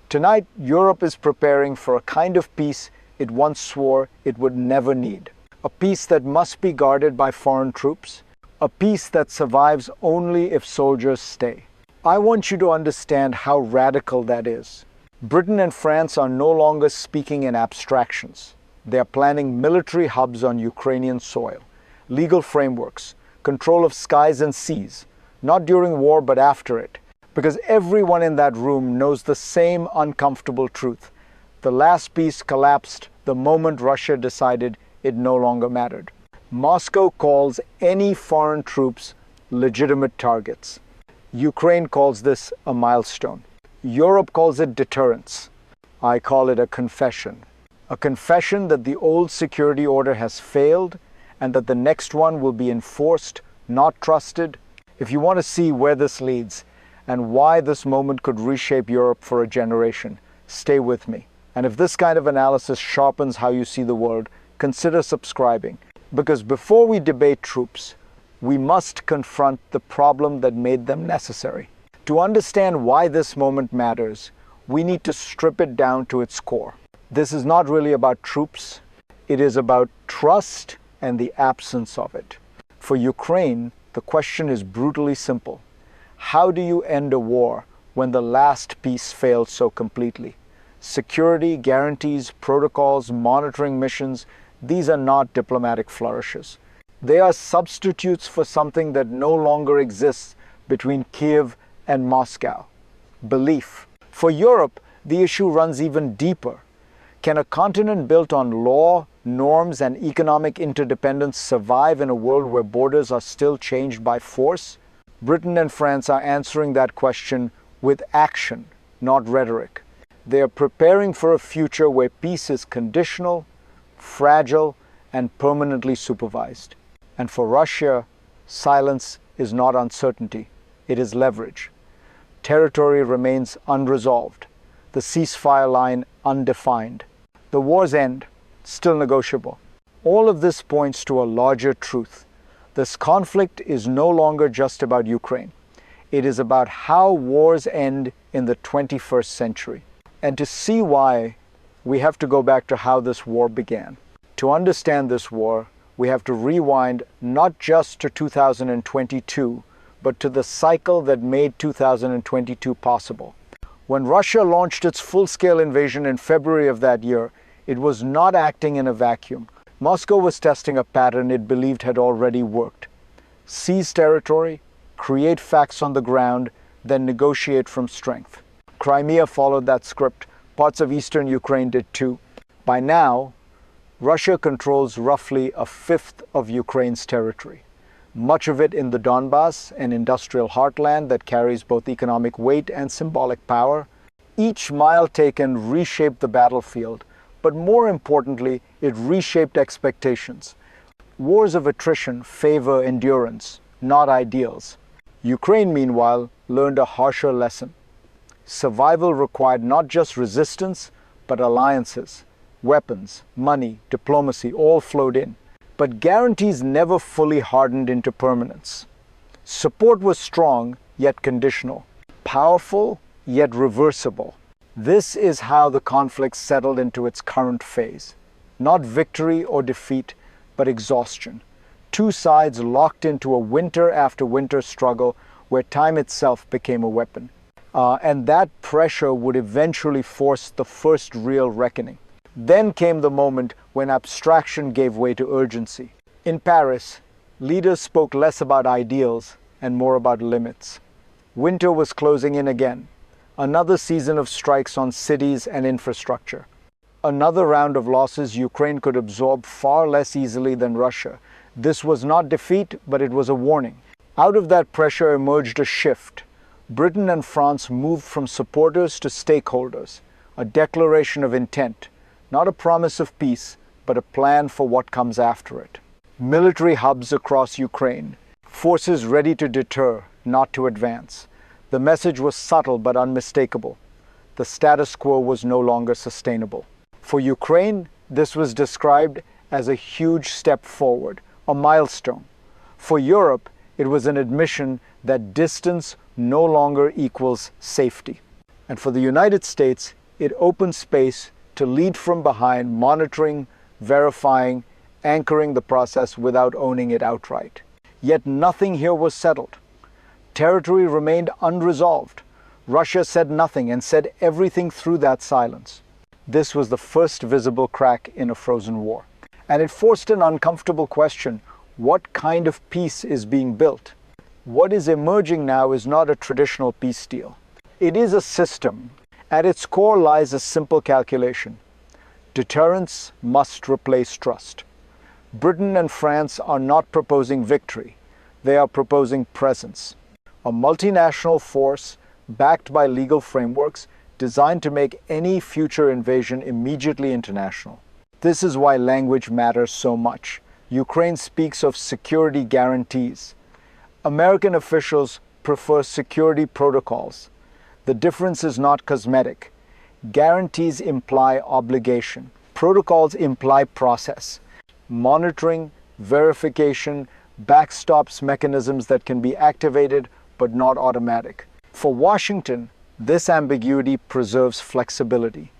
Tonight, Europe is preparing for a kind of peace it once swore it would never need. A peace that must be guarded by foreign troops. A peace that survives only if soldiers stay. I want you to understand how radical that is. Britain and France are no longer speaking in abstractions. They are planning military hubs on Ukrainian soil, legal frameworks, control of skies and seas, not during war but after it. Because everyone in that room knows the same uncomfortable truth. The last peace collapsed the moment Russia decided it no longer mattered. Moscow calls any foreign troops legitimate targets. Ukraine calls this a milestone. Europe calls it deterrence. I call it a confession. A confession that the old security order has failed and that the next one will be enforced, not trusted. If you want to see where this leads and why this moment could reshape Europe for a generation, stay with me. And if this kind of analysis sharpens how you see the world, consider subscribing. Because before we debate troops, we must confront the problem that made them necessary. To understand why this moment matters, we need to strip it down to its core. This is not really about troops. It is about trust and the absence of it. For Ukraine, the question is brutally simple. How do you end a war when the last peace failed so completely? Security, guarantees, protocols, monitoring missions, these are not diplomatic flourishes. They are substitutes for something that no longer exists between Kyiv and Moscow. Belief. For Europe, the issue runs even deeper. Can a continent built on law, norms, and economic interdependence survive in a world where borders are still changed by force? Britain and France are answering that question with action, not rhetoric. They are preparing for a future where peace is conditional, fragile, and permanently supervised. And for Russia, silence is not uncertainty, it is leverage. Territory remains unresolved, the ceasefire line undefined. The war's end, still negotiable. All of this points to a larger truth. This conflict is no longer just about Ukraine. It is about how wars end in the 21st century. And to see why, we have to go back to how this war began. To understand this war, we have to rewind not just to 2022, but to the cycle that made 2022 possible. When Russia launched its full-scale invasion in February of that year, it was not acting in a vacuum. Moscow was testing a pattern it believed had already worked. Seize territory, create facts on the ground, then negotiate from strength. Crimea followed that script. Parts of eastern Ukraine did too. By now, Russia controls roughly a fifth of Ukraine's territory. Much of it in the Donbass, an industrial heartland that carries both economic weight and symbolic power. Each mile taken reshaped the battlefield, but more importantly, it reshaped expectations. Wars of attrition favor endurance, not ideals. Ukraine, meanwhile, learned a harsher lesson. Survival required not just resistance, but alliances. Weapons, money, diplomacy all flowed in. But guarantees never fully hardened into permanence. Support was strong, yet conditional. Powerful, yet reversible. This is how the conflict settled into its current phase. Not victory or defeat, but exhaustion. Two sides locked into a winter after winter struggle where time itself became a weapon. And that pressure would eventually force the first real reckoning. Then came the moment when abstraction gave way to urgency. In Paris, leaders spoke less about ideals and more about limits. Winter was closing in again. Another season of strikes on cities and infrastructure. Another round of losses Ukraine could absorb far less easily than Russia. This was not defeat, but it was a warning. Out of that pressure emerged a shift. Britain and France moved from supporters to stakeholders, a declaration of intent, not a promise of peace, but a plan for what comes after it. Military hubs across Ukraine, forces ready to deter, not to advance. The message was subtle but unmistakable. The status quo was no longer sustainable. For Ukraine, this was described as a huge step forward, a milestone. For Europe, it was an admission that distance no longer equals safety. And for the United States, It opens space to lead from behind, monitoring, verifying, anchoring the process without owning it outright. Yet nothing here was settled. Territory remained unresolved. Russia said nothing and said everything through that silence. This was the first visible crack in a frozen war. And it forced an uncomfortable question: what kind of peace is being built? What is emerging now is not a traditional peace deal. It is a system. At its core lies a simple calculation: deterrence must replace trust. Britain and France are not proposing victory. They are proposing presence. A multinational force backed by legal frameworks designed to make any future invasion immediately international. This is why language matters so much. Ukraine speaks of security guarantees. American officials prefer security protocols. The difference is not cosmetic. Guarantees imply obligation. Protocols imply process. Monitoring, verification, backstops mechanisms that can be activated but not automatic. For Washington, this ambiguity preserves flexibility.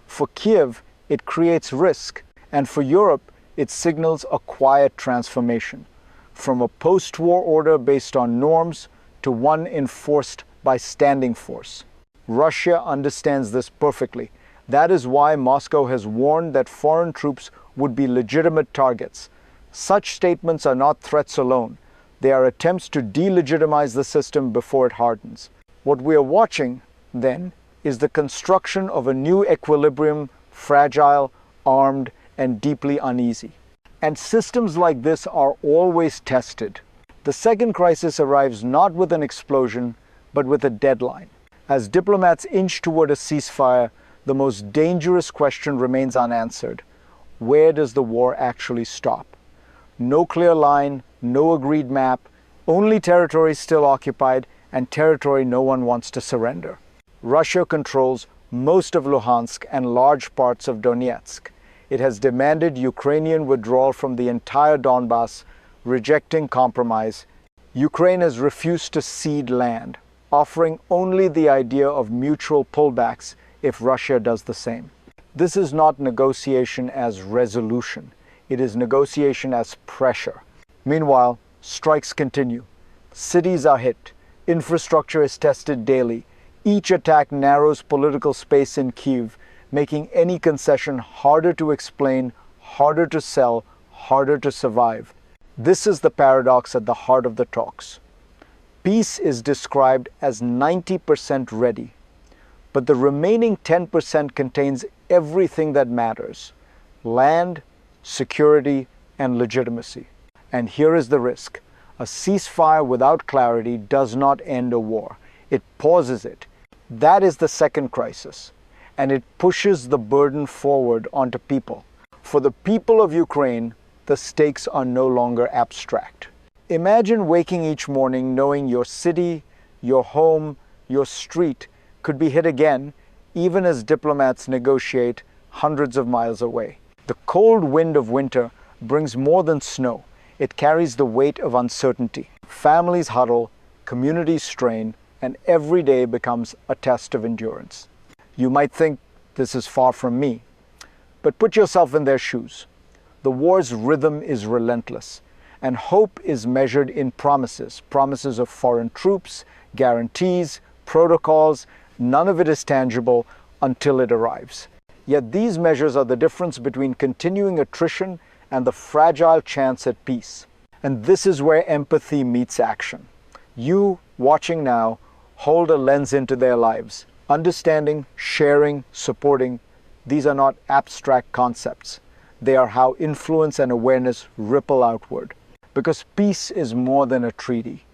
For Kyiv, it creates risk. And for Europe, it signals a quiet transformation, from a post-war order based on norms to one enforced by standing force. Russia understands this perfectly. That is why Moscow has warned that foreign troops would be legitimate targets. Such statements are not threats alone. They are attempts to delegitimize the system before it hardens. What we are watching, then, is the construction of a new equilibrium, fragile, armed, and deeply uneasy. And systems like this are always tested. The second crisis arrives not with an explosion, but with a deadline. As diplomats inch toward a ceasefire, the most dangerous question remains unanswered: where does the war actually stop? No clear line, no agreed map, only territory still occupied and territory no one wants to surrender. Russia controls most of Luhansk and large parts of Donetsk. It has demanded Ukrainian withdrawal from the entire Donbass, rejecting compromise. Ukraine has refused to cede land, offering only the idea of mutual pullbacks if Russia does the same. This is not negotiation as resolution. It is negotiation as pressure. Meanwhile, strikes continue. Cities are hit. Infrastructure is tested daily. Each attack narrows political space in Kyiv, making any concession harder to explain, harder to sell, harder to survive. This is the paradox at the heart of the talks. Peace is described as 90% ready, but the remaining 10% contains everything that matters: land, security, and legitimacy. And here is the risk. A ceasefire without clarity does not end a war. It pauses it. That is the second crisis. And it pushes the burden forward onto people. For the people of Ukraine, the stakes are no longer abstract. Imagine waking each morning knowing your city, your home, your street could be hit again, even as diplomats negotiate hundreds of miles away. The cold wind of winter brings more than snow. It carries the weight of uncertainty. Families huddle, communities strain, and every day becomes a test of endurance. You might think this is far from me, but put yourself in their shoes. The war's rhythm is relentless, and hope is measured in promises. Promises of foreign troops, guarantees, protocols. None of it is tangible until it arrives. Yet these measures are the difference between continuing attrition and the fragile chance at peace. And this is where empathy meets action. You, watching now, hold a lens into their lives. Understanding, sharing, supporting, these are not abstract concepts. They are how influence and awareness ripple outward. Because peace is more than a treaty.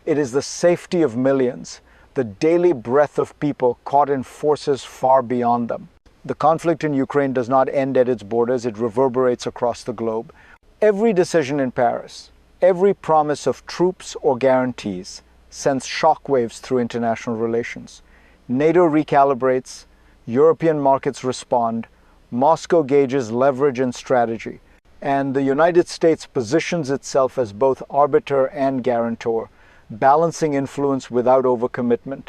It is the safety of millions, the daily breath of people caught in forces far beyond them. The conflict in Ukraine does not end at its borders, it reverberates across the globe. Every decision in Paris, every promise of troops or guarantees sends shockwaves through international relations. NATO recalibrates, European markets respond, Moscow gauges leverage and strategy, and the United States positions itself as both arbiter and guarantor, balancing influence without overcommitment.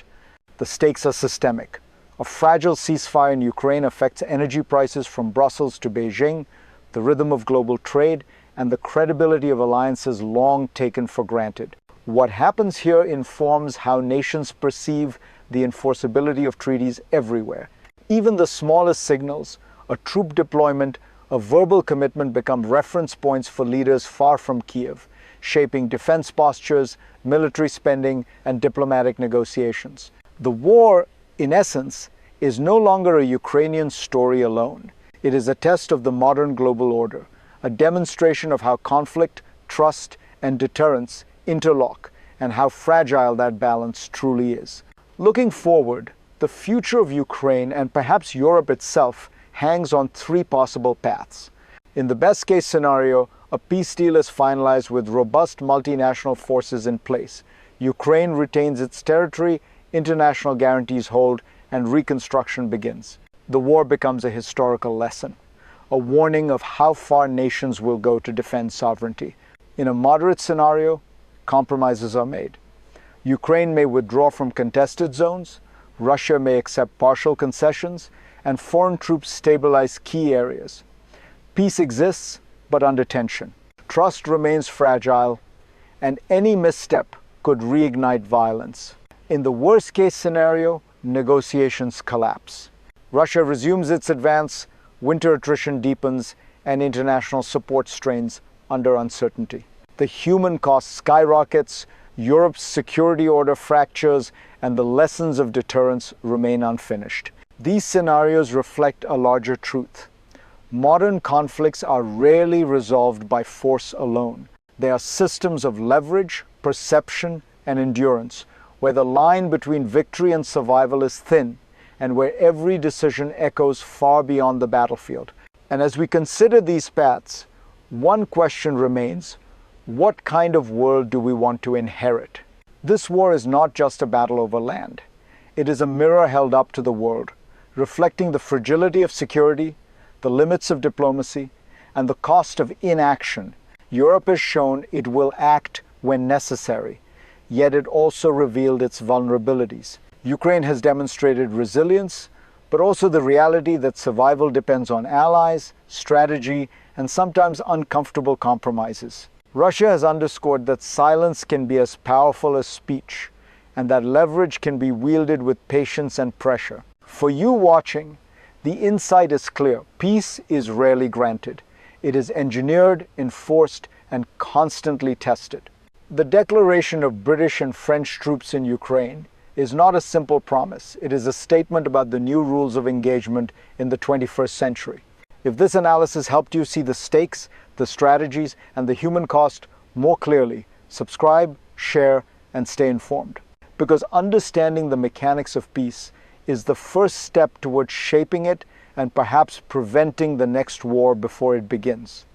The stakes are systemic. A fragile ceasefire in Ukraine affects energy prices from Brussels to Beijing, the rhythm of global trade, and the credibility of alliances long taken for granted. What happens here informs how nations perceive the enforceability of treaties everywhere. Even the smallest signals, a troop deployment, a verbal commitment, become reference points for leaders far from Kyiv, shaping defense postures, military spending, and diplomatic negotiations. The war, in essence, is no longer a Ukrainian story alone. It is a test of the modern global order, a demonstration of how conflict, trust, and deterrence interlock, and how fragile that balance truly is. Looking forward, the future of Ukraine, and perhaps Europe itself, hangs on three possible paths. In the best-case scenario, a peace deal is finalized with robust multinational forces in place. Ukraine retains its territory, international guarantees hold, and reconstruction begins. The war becomes a historical lesson, a warning of how far nations will go to defend sovereignty. In a moderate scenario, compromises are made. Ukraine may withdraw from contested zones, Russia may accept partial concessions, and foreign troops stabilize key areas. Peace exists, but under tension. Trust remains fragile, and any misstep could reignite violence. In the worst-case scenario, negotiations collapse. Russia resumes its advance, winter attrition deepens, and international support strains under uncertainty. The human cost skyrockets, Europe's security order fractures, and the lessons of deterrence remain unfinished. These scenarios reflect a larger truth. Modern conflicts are rarely resolved by force alone. They are systems of leverage, perception, and endurance, where the line between victory and survival is thin, and where every decision echoes far beyond the battlefield. And as we consider these paths, one question remains: what kind of world do we want to inherit? This war is not just a battle over land. It is a mirror held up to the world, reflecting the fragility of security, the limits of diplomacy, and the cost of inaction. Europe has shown it will act when necessary, yet it also revealed its vulnerabilities. Ukraine has demonstrated resilience, but also the reality that survival depends on allies, strategy, and sometimes uncomfortable compromises. Russia has underscored that silence can be as powerful as speech, and that leverage can be wielded with patience and pressure. For you watching, the insight is clear. Peace is rarely granted. It is engineered, enforced, and constantly tested. The declaration of British and French troops in Ukraine is not a simple promise. It is a statement about the new rules of engagement in the 21st century. If this analysis helped you see the stakes, the strategies, and the human cost more clearly, subscribe, share, and stay informed. Because understanding the mechanics of peace is the first step towards shaping it and perhaps preventing the next war before it begins.